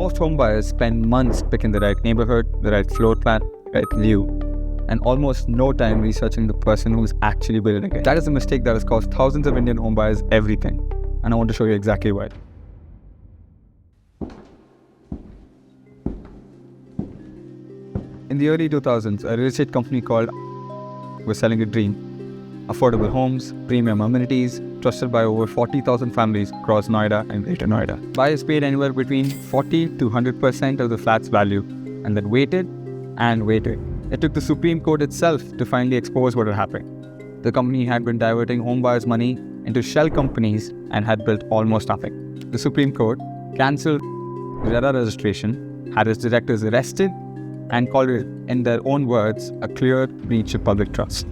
Most home buyers spend months picking the right neighborhood, the right floor plan, the right view, and almost no time researching the person who's actually building it. That is a mistake that has cost thousands of Indian home buyers everything, and I want to show you exactly why. In the early 2000s, a real estate company called was selling a dream. Affordable homes, premium amenities, trusted by over 40,000 families across Noida and Greater Noida. Buyers paid anywhere between 40 to 100% of the flat's value, and then waited and waited. It took the Supreme Court itself to finally expose what had happened. The company had been diverting home buyers' money into shell companies and had built almost nothing. The Supreme Court cancelled RERA registration, had its directors arrested, and called it, in their own words, a clear breach of public trust.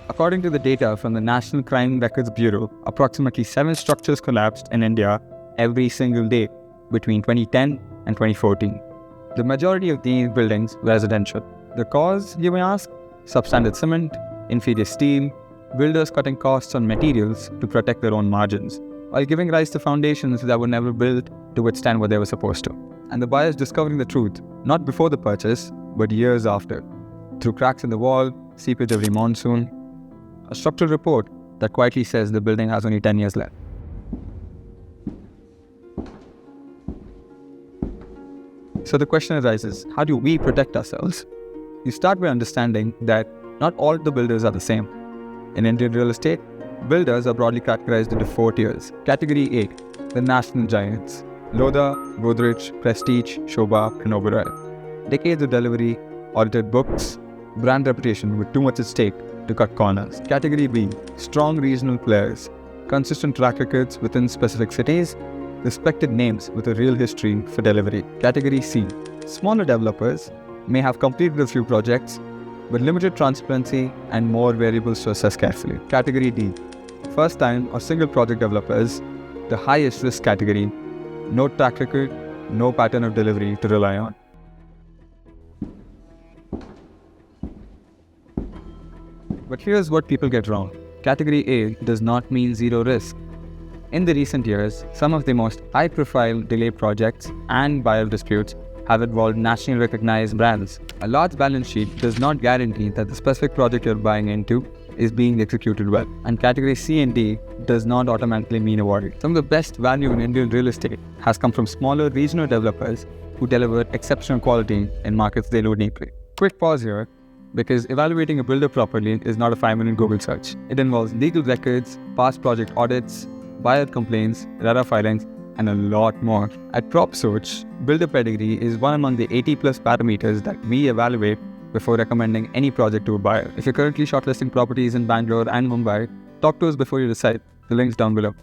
According to the data from the National Crime Records Bureau, approximately 7 structures collapsed in India every single day between 2010 and 2014. The majority of these buildings were residential. The cause, you may ask? Substandard cement, inferior steel, builders cutting costs on materials to protect their own margins, while giving rise to foundations that were never built to withstand what they were supposed to. And the buyers discovering the truth, not before the purchase, but years after, through cracks in the wall, seepage every monsoon, a structural report that quietly says the building has only 10 years left. So the question arises, how do we protect ourselves? You start by understanding that not all the builders are the same. In Indian real estate, builders are broadly categorized into 4 tiers. Category A, the national giants: Lodha, Godrej, Prestige, Shobha, and Oberoi. Decades of delivery, audited books, brand reputation with too much at stake to cut corners. Category B, strong regional players, consistent track records within specific cities, respected names with a real history for delivery. Category C, smaller developers may have completed a few projects, but limited transparency and more variables to assess carefully. Category D, first time or single project developers, the highest risk category, no track record, no pattern of delivery to rely on. But here's what people get wrong. Category A does not mean zero risk. In the recent years, some of the most high-profile delay projects and buyer disputes have involved nationally recognized brands. A large balance sheet does not guarantee that the specific project you're buying into is being executed well. And Category C and D does not automatically mean awarded. Some of the best value in Indian real estate has come from smaller regional developers who deliver exceptional quality in markets they know deeply. Quick pause here, because evaluating a builder properly is not a 5-minute Google search. It involves legal records, past project audits, buyer complaints, RERA filings, and a lot more. At Propsoch, builder pedigree is one among the 80+ parameters that we evaluate before recommending any project to a buyer. If you're currently shortlisting properties in Bangalore and Mumbai, talk to us before you decide. The link's down below.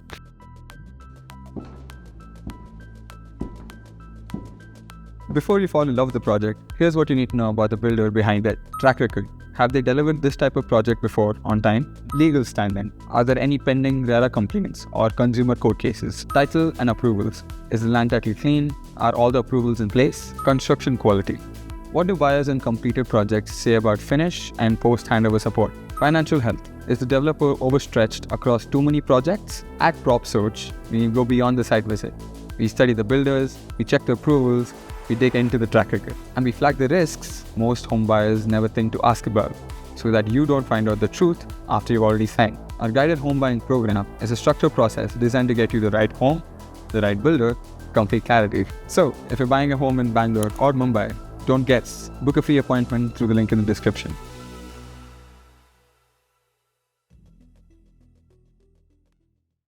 Before you fall in love with the project, here's what you need to know about the builder behind it. Track record. Have they delivered this type of project before on time? Legal standing. Are there any pending RERA complaints or consumer court cases? Title and approvals. Is the land title clean? Are all the approvals in place? Construction quality. What do buyers in completed projects say about finish and post-handover support? Financial health. Is the developer overstretched across too many projects? At Propsoch, we go beyond the site visit. We study the builders, we check the approvals, we dig into the track record, and we flag the risks most home buyers never think to ask about, so that you don't find out the truth after you've already signed. Our guided home buying program is a structured process designed to get you the right home, the right builder, complete clarity. So, if you're buying a home in Bangalore or Mumbai, don't guess. Book a free appointment through the link in the description.